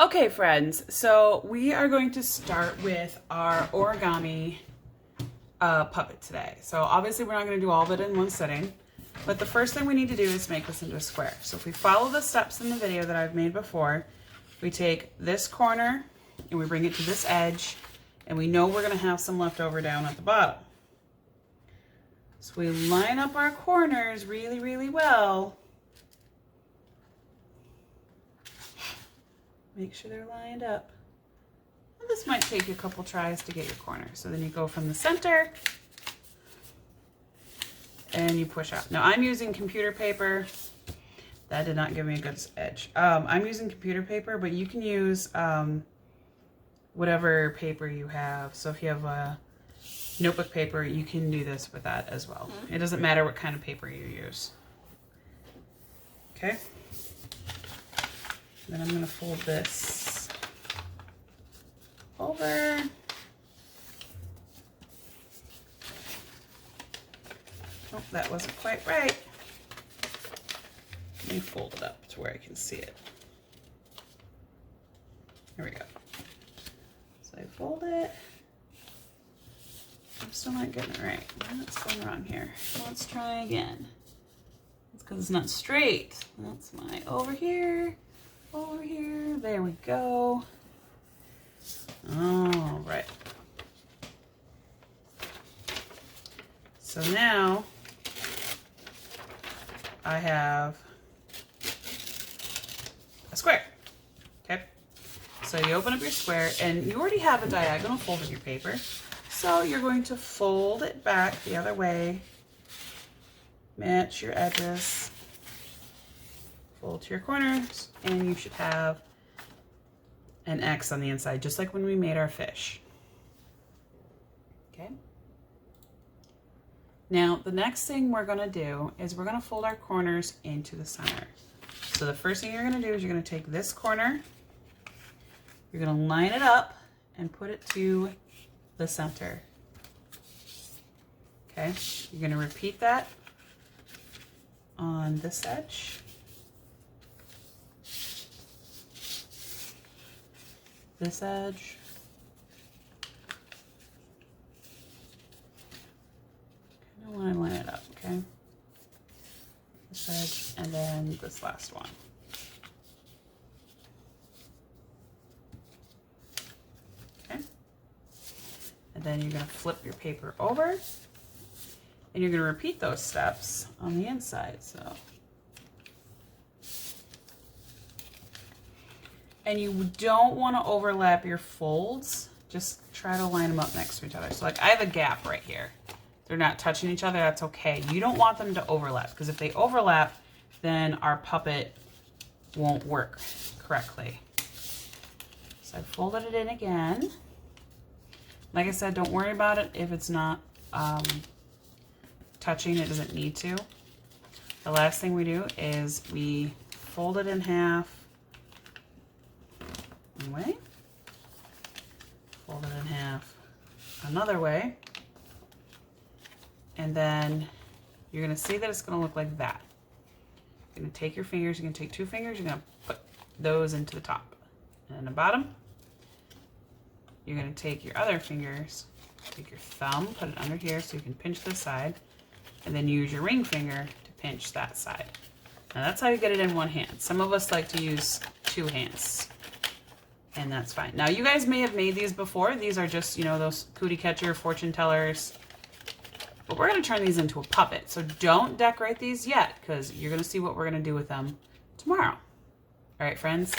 Okay, friends, so we are going to start with our origami puppet today. So obviously we're not going to do all of it in one sitting, but the first thing we need to do is make this into a square. So if we follow the steps in the video that I've made before, we take this corner and we bring it to this edge, and we know we're going to have some left over down at the bottom. So we line up our corners really, really well. Make sure they're lined up. And this might take you a couple tries to get your corner. So then you go from the center and you push out. Now I'm using computer paper. That did not give me a good edge. I'm using computer paper, but you can use whatever paper you have. So if you have a notebook paper, you can do this with that as well. It doesn't matter what kind of paper you use. Okay. Then I'm going to fold this over. Oh, that wasn't quite right. Let me fold it up to where I can see it. There we go. So I fold it. I'm still not getting it right. What's going wrong here? Let's try again. It's because it's not straight. That's my over here. Over here, there we go. All right. So now I have a square. Okay. So you open up your square and you already have a diagonal fold of your paper. So you're going to fold it back the other way, match your edges, fold to your corners, and you should have an X on the inside, just like when we made our fish. Okay. Now, the next thing we're gonna do is we're gonna fold our corners into the center. So the first thing you're gonna do is you're gonna take this corner, you're gonna line it up and put it to the center. Okay, you're gonna repeat that on this edge. This edge. I want to line it up, okay? This edge, and then this last one. Okay? And then you're going to flip your paper over, and you're going to repeat those steps on the inside, so. And you don't want to overlap your folds. Just try to line them up next to each other. So like I have a gap right here. They're not touching each other, that's okay. You don't want them to overlap, because if they overlap, then our puppet won't work correctly. So I folded it in again. Like I said, don't worry about it if it's not touching, it doesn't need to. The last thing we do is we fold it in half. One way, fold it in half another way, and then you're going to see that it's going to look like that. You're going to take your fingers, you're going to take two fingers, you're going to put those into the top, and in the bottom you're going to take your other fingers, take your thumb, put it under here so you can pinch this side, and then use your ring finger to pinch that side. Now that's how you get it in one hand. Some of us like to use two hands, and that's fine. Now you guys may have made these before. These are just, you know, those cootie catcher, fortune tellers. But we're gonna turn these into a puppet. So don't decorate these yet, because you're gonna see what we're gonna do with them tomorrow. All right, friends,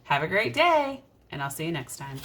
have a great day, and I'll see you next time.